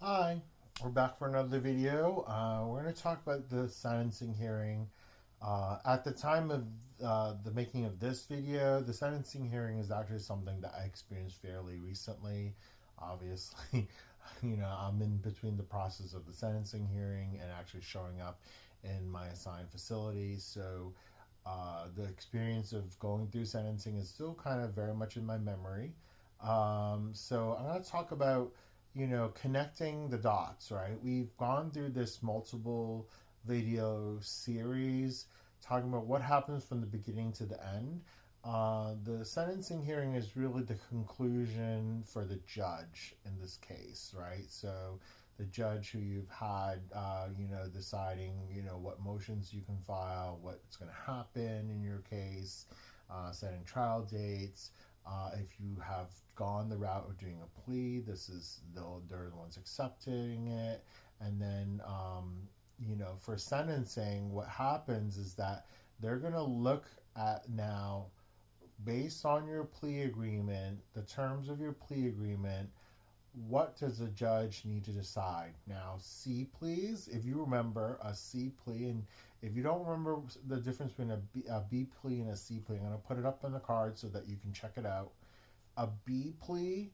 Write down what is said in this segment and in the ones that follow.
Hi, we're back for another video. We're going to talk about the sentencing hearing. At the time of the making of this video, the sentencing hearing is actually something that I experienced fairly recently. Obviously, I'm in between the process of the sentencing hearing and actually showing up in my assigned facility. So the experience of going through sentencing is still kind of very much in my memory. So I'm going to talk about connecting the dots, right? We've gone through this multiple video series talking about what happens from the beginning to the end. The sentencing hearing is really the conclusion for the judge in this case, right? So the judge who you've had, deciding, what motions you can file, what's going to happen in your case, setting trial dates. If you have gone the route of doing a plea, they're the ones accepting it, and then for sentencing, what happens is that they're gonna look at now based on your plea agreement, the terms of your plea agreement. What does a judge need to decide? Now, C pleas, if you remember a C plea, and if you don't remember the difference between a B plea and a C plea, I'm going to put it up on the card so that you can check it out. A B plea,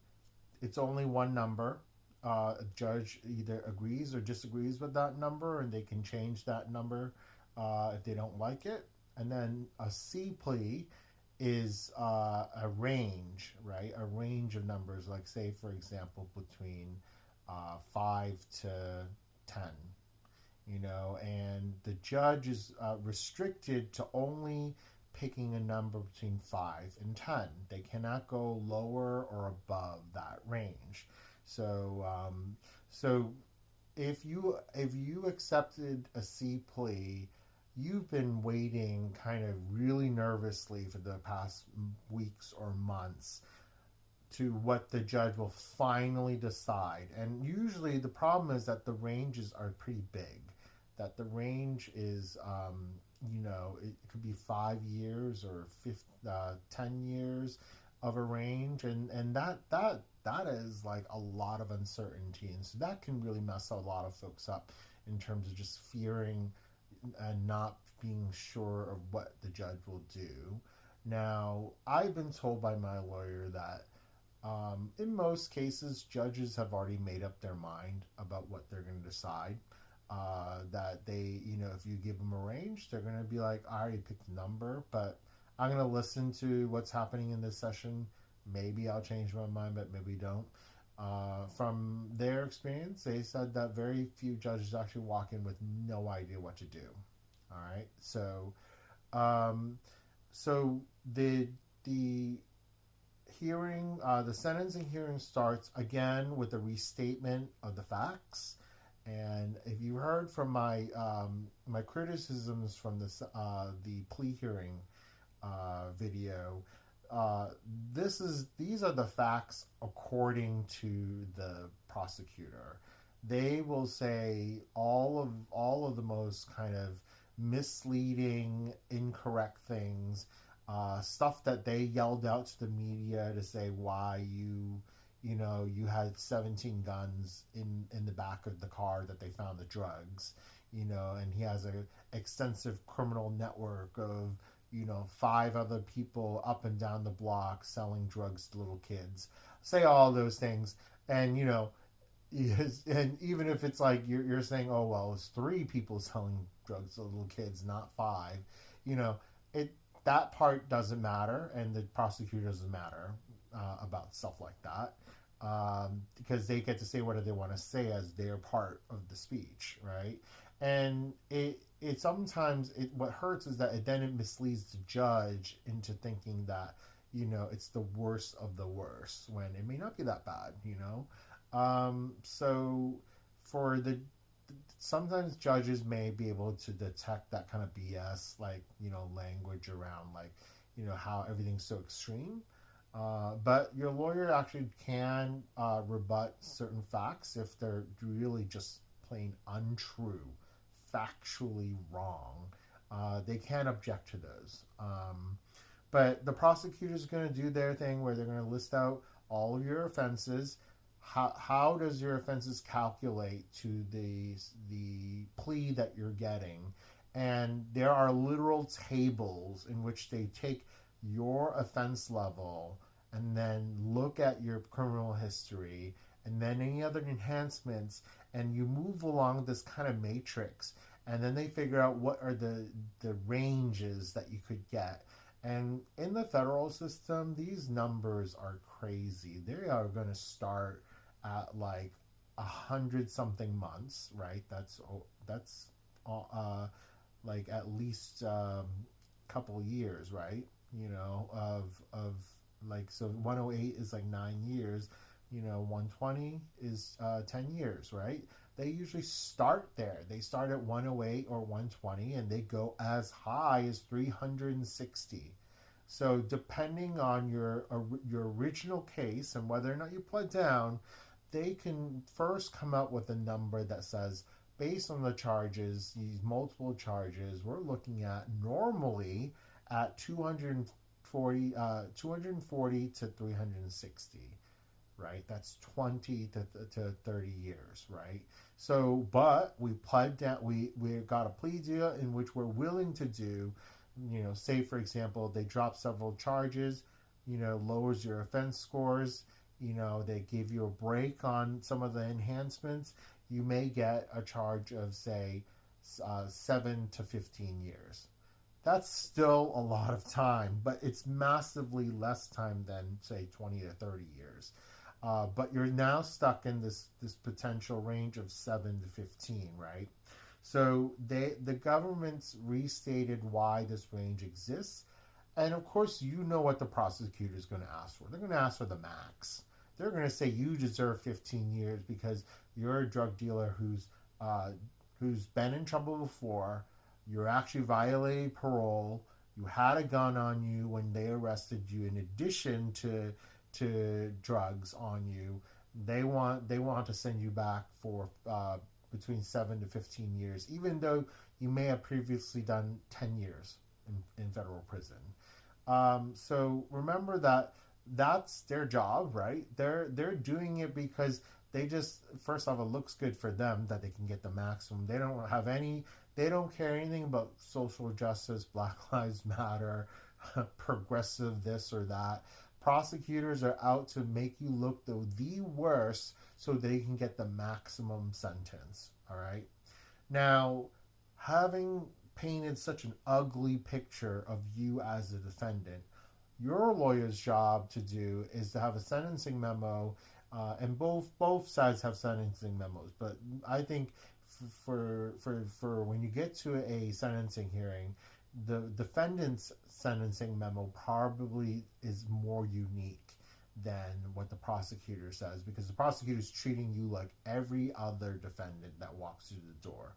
it's only one number. A judge either agrees or disagrees with that number, and they can change that number if they don't like it. And then a C plea is a range, right? A range of numbers, like say, for example, between 5 to 10, and the judge is restricted to only picking a number between 5 and 10. They cannot go lower or above that range. So if you accepted a C plea, you've been waiting kind of really nervously for the past weeks or months to what the judge will finally decide. And usually the problem is that the ranges are pretty big. That the range is, it could be 5 years or 10 years of a range, and that is like a lot of uncertainty, and so that can really mess a lot of folks up in terms of just fearing and not being sure of what the judge will do. Now, I've been told by my lawyer that in most cases, judges have already made up their mind about what they're going to decide. That they, if you give them a range, they're going to be like, I already picked the number, but I'm going to listen to what's happening in this session. Maybe I'll change my mind, but maybe don't. From their experience, they said that very few judges actually walk in with no idea what to do. All right, um, so the hearing, the sentencing hearing starts again with a restatement of the facts. And if you heard from my criticisms from the plea hearing video, these are the facts according to the prosecutor. They will say all of the most kind of misleading, incorrect things, stuff that they yelled out to the media to say why you had 17 guns in the back of the car that they found the drugs, and he has an extensive criminal network of 5 other people up and down the block selling drugs to little kids. Say all those things, and and even if it's like you're saying, oh well, it's 3 people selling drugs to little kids, not 5, it that part doesn't matter, and the prosecutor doesn't matter about stuff like that, because they get to say whatever they want to say as their part of the speech, right? And it sometimes what hurts is that it misleads the judge into thinking that it's the worst of the worst when it may not be that bad. So for the sometimes judges may be able to detect that kind of BS, like language around like how everything's so extreme. But your lawyer actually can rebut certain facts if they're really just plain untrue, factually wrong. They can object to those. But the prosecutor is going to do their thing where they're going to list out all of your offenses, how does your offenses calculate to the plea that you're getting? And there are literal tables in which they take your offense level and then look at your criminal history and then any other enhancements, and you move along this kind of matrix, and then they figure out what are the ranges that you could get. And in the federal system, these numbers are crazy. They are going to start at like 100 something months, right? That's like at least couple years, right? Of like, so 108 is like 9 years. 120 is 10 years, right? They usually start there. They start at 108 or 120, and they go as high as 360. So depending on your original case and whether or not you pled down, they can first come up with a number that says, based on the charges, these multiple charges, we're looking at normally at 240 to 360, right? That's 20 to 30 years, right? So, but we pled down, we got a plea deal in which we're willing to do, say for example, they drop several charges, lowers your offense scores, they give you a break on some of the enhancements, you may get a charge of, say, 7 to 15 years. That's still a lot of time, but it's massively less time than, say, 20 to 30 years. But you're now stuck in this potential range of 7 to 15, right? So the government's restated why this range exists. And of course, what the prosecutor is going to ask for. They're going to ask for the max. They're going to say you deserve 15 years because you're a drug dealer who's been in trouble before. You're actually violated parole. You had a gun on you when they arrested you. In addition to drugs on you, they want to send you back for between 7 to 15 years, even though you may have previously done 10 years in federal prison. So remember that that's their job, right? They're doing it because they just, first off, it looks good for them that they can get the maximum. They don't care anything about social justice, Black Lives Matter, progressive this or that. Prosecutors are out to make you look the worst so they can get the maximum sentence. All right. Now, having painted such an ugly picture of you as a defendant, your lawyer's job to do is to have a sentencing memo, and both sides have sentencing memos. But I think for when you get to a sentencing hearing, the defendant's sentencing memo probably is more unique than what the prosecutor says, because the prosecutor is treating you like every other defendant that walks through the door.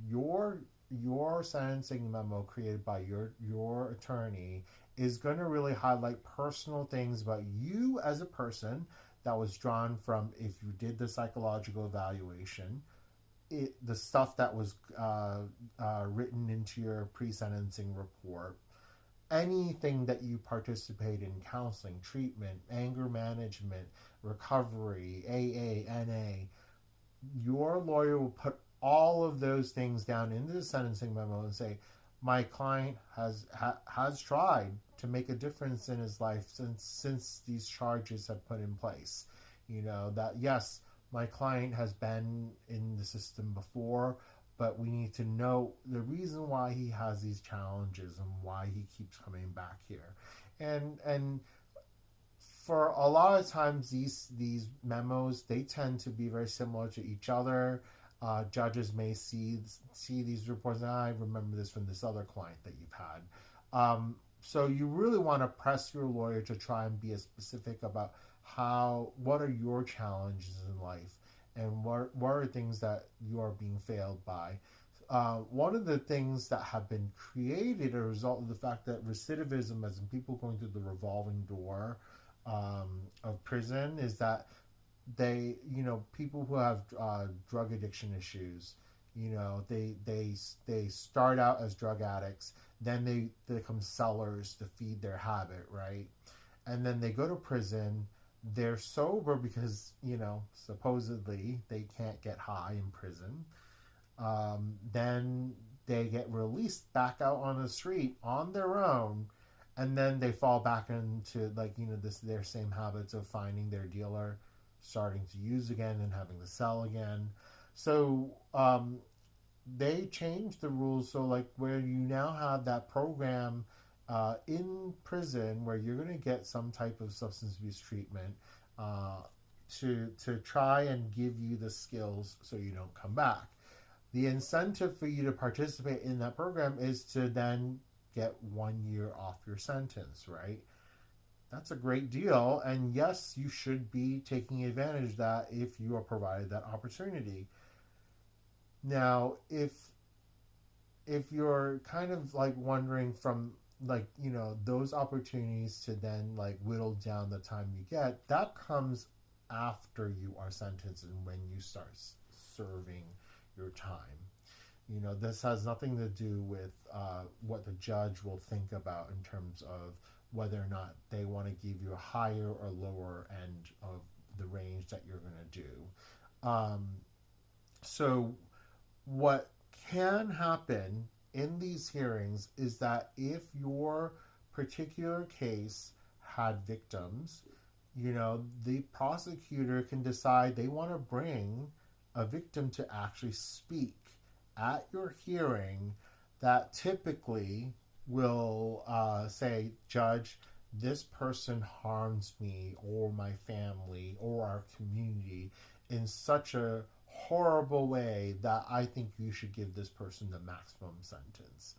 Your sentencing memo created by your attorney is going to really highlight personal things about you as a person that was drawn from, if you did the psychological evaluation, the stuff that was written into your pre-sentencing report, anything that you participate in, counseling, treatment, anger management, recovery, AA, NA, your lawyer will put all of those things down into the sentencing memo and say, my client has tried to make a difference in his life since these charges have put in place. That yes, my client has been in the system before, but we need to know the reason why he has these challenges and why he keeps coming back here. And for a lot of times, these memos, they tend to be very similar to each other. Judges may see these reports, and I remember this from this other client that you've had. So you really want to press your lawyer to try and be as specific about what are your challenges in life, and what are things that you are being failed by. One of the things that have been created as a result of the fact that recidivism, as in people going through the revolving door of prison, is that people who have drug addiction issues, they start out as drug addicts, then they become sellers to feed their habit, right? And then they go to prison, they're sober because, supposedly they can't get high in prison. Then they get released back out on the street on their own, and then they fall back into, this their same habits of finding their dealer, starting to use again, and having to sell again. So they changed the rules, so like where you now have that program in prison where you're going to get some type of substance abuse treatment uh, to try and give you the skills so you don't come back. The incentive for you to participate in that program is to then get 1 year off your sentence, right? That's a great deal, and yes, you should be taking advantage of that if you are provided that opportunity. Now, if you're kind of like wondering from, those opportunities to then like whittle down the time you get, that comes after you are sentenced and when you start serving your time. This has nothing to do with what the judge will think about in terms of whether or not they want to give you a higher or lower end of the range that you're going to do. So what can happen in these hearings is that if your particular case had victims, the prosecutor can decide they want to bring a victim to actually speak at your hearing, that typically will say, Judge, this person harms me or my family or our community in such a horrible way that I think you should give this person the maximum sentence.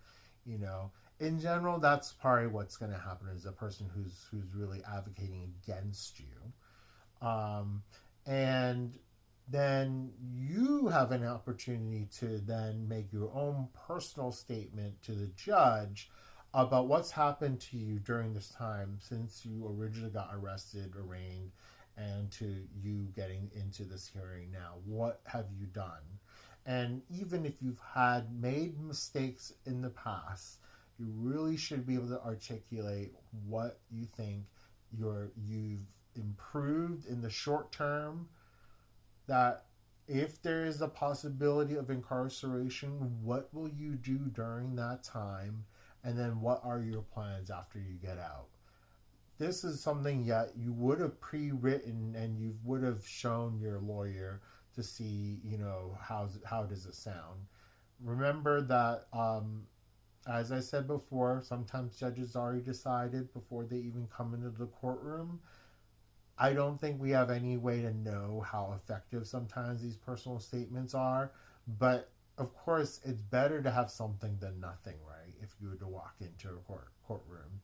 In general, that's probably what's going to happen, is a person who's really advocating against you. And then you have an opportunity to then make your own personal statement to the judge about what's happened to you during this time since you originally got arrested, arraigned, and to you getting into this hearing now. What have you done? And even if you've had made mistakes in the past, you really should be able to articulate what you think you've improved in the short term, that if there is a possibility of incarceration, what will you do during that time? And then what are your plans after you get out? This is something that you would have pre-written and you would have shown your lawyer to see, how does it sound. Remember that, as I said before, sometimes judges already decided before they even come into the courtroom. I don't think we have any way to know how effective sometimes these personal statements are, but of course it's better to have something than nothing, right? If you were to walk into a courtroom.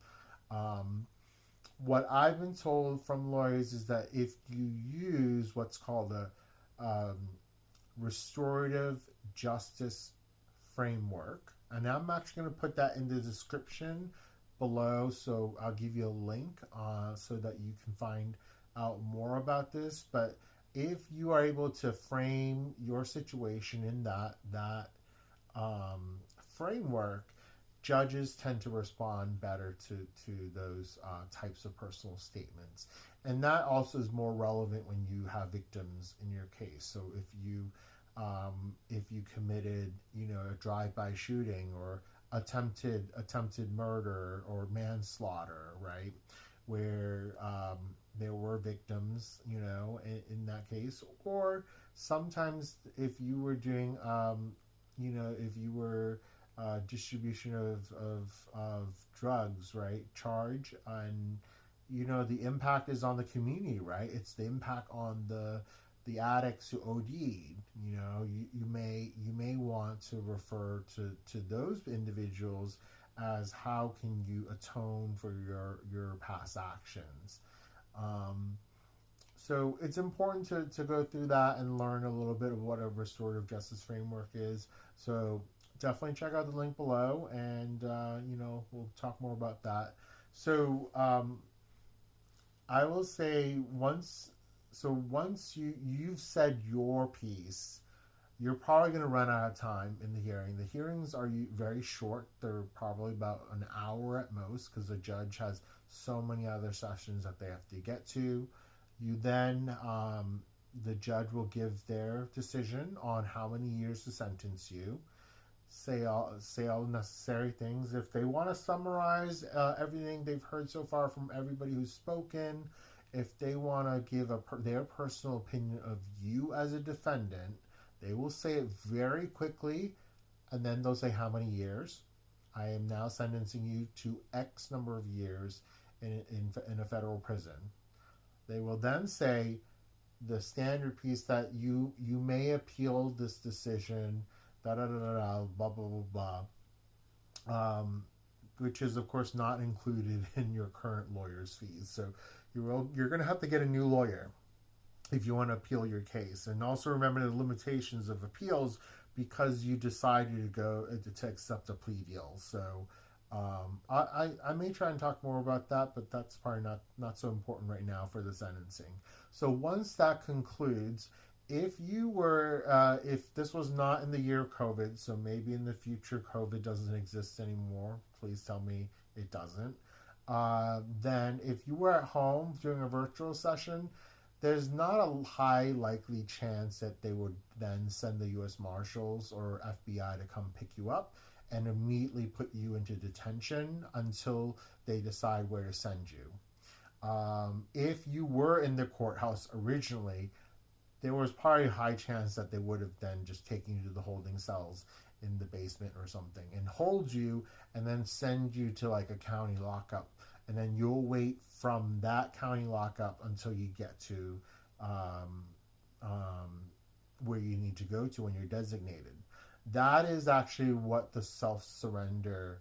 What I've been told from lawyers is that if you use what's called a restorative justice framework, and I'm actually going to put that in the description below, so I'll give you a link so that you can find out more about this. But if you are able to frame your situation in that framework, judges tend to respond better to those types of personal statements. And that also is more relevant when you have victims in your case. So if you committed, a drive-by shooting or attempted murder or manslaughter, right, where there were victims, in that case, or sometimes if you were doing, if you were distribution of drugs, right, charge, and the impact is on the community, right? It's the impact on the addicts who OD'd. You may want to refer to those individuals as how can you atone for your past actions. So it's important to go through that and learn a little bit of what a restorative justice framework is. So definitely check out the link below, and we'll talk more about that. So I will say once you've said your piece, you're probably going to run out of time in the hearing. The hearings are very short. They're probably about an hour at most because the judge has so many other sessions that they have to get to. You then, the judge will give their decision on how many years to sentence you. Say all necessary things. If they want to summarize everything they've heard so far from everybody who's spoken, if they want to give their personal opinion of you as a defendant, they will say it very quickly, and then they'll say how many years. I am now sentencing you to X number of years in a federal prison. They will then say the standard piece that you may appeal this decision, da da da da da, blah blah blah blah, which is of course not included in your current lawyer's fees. So you're going to have to get a new lawyer if you want to appeal your case, and also remember the limitations of appeals because you decided to go to accept a plea deal. So I may try and talk more about that, but that's probably not so important right now for the sentencing. So once that concludes, if this was not in the year of COVID, so maybe in the future COVID doesn't exist anymore, please tell me it doesn't. Then if you were at home during a virtual session, there's not a high likely chance that they would then send the U.S. Marshals or FBI to come pick you up and immediately put you into detention until they decide where to send you. If you were in the courthouse originally, there was probably a high chance that they would have then just taken you to the holding cells in the basement or something and hold you and then send you to like a county lockup. And then you'll wait from that county lockup until you get to where you need to go to when you're designated. That is actually what the self-surrender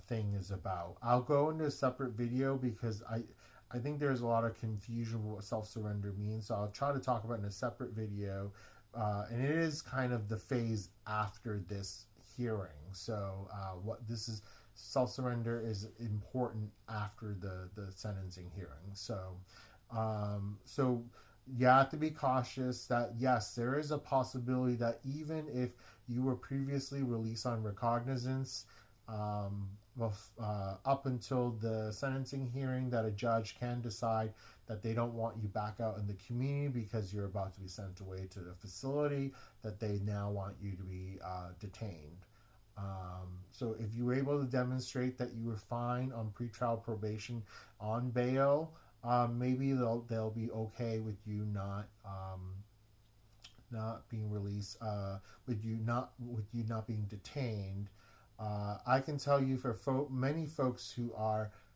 thing is about. I'll go into a separate video because I think there's a lot of confusion with what self-surrender means. So I'll try to talk about it in a separate video. And it is kind of the phase after this hearing. So what this is, self-surrender is important after the sentencing hearing. So you have to be cautious that yes, there is a possibility that even if you were previously released on recognizance, up until the sentencing hearing, that a judge can decide that they don't want you back out in the community because you're about to be sent away to the facility, that they now want you to be detained. So if you were able to demonstrate that you were fine on pretrial probation on bail, maybe they'll be okay with you not being released, with you not being detained. I can tell you for many folks who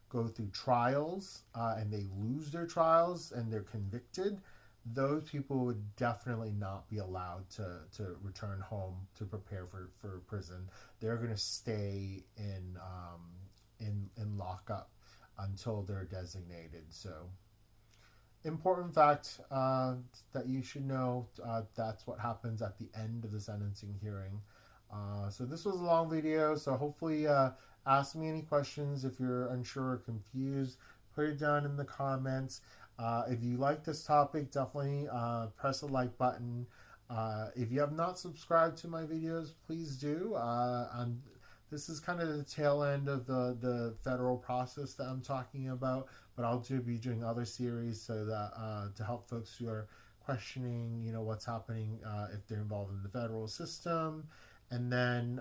go through trials and they lose their trials and they're convicted, those people would definitely not be allowed to return home to prepare for prison. They're going to stay in lockup until they're designated. So important fact that you should know, that's what happens at the end of the sentencing hearing. So this was a long video, so hopefully ask me any questions if you're unsure or confused. Put it down in the comments. If you like this topic, definitely press the like button. If you have not subscribed to my videos, please do. This is kind of the tail end of the federal process that I'm talking about, but I'll be doing other series so that to help folks who are questioning, what's happening if they're involved in the federal system. And then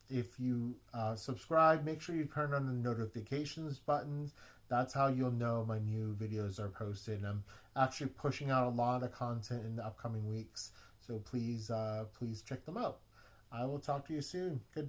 if you subscribe, make sure you turn on the notifications buttons. That's how you'll know my new videos are posted. And I'm actually pushing out a lot of content in the upcoming weeks, so please check them out. I will talk to you soon. Good.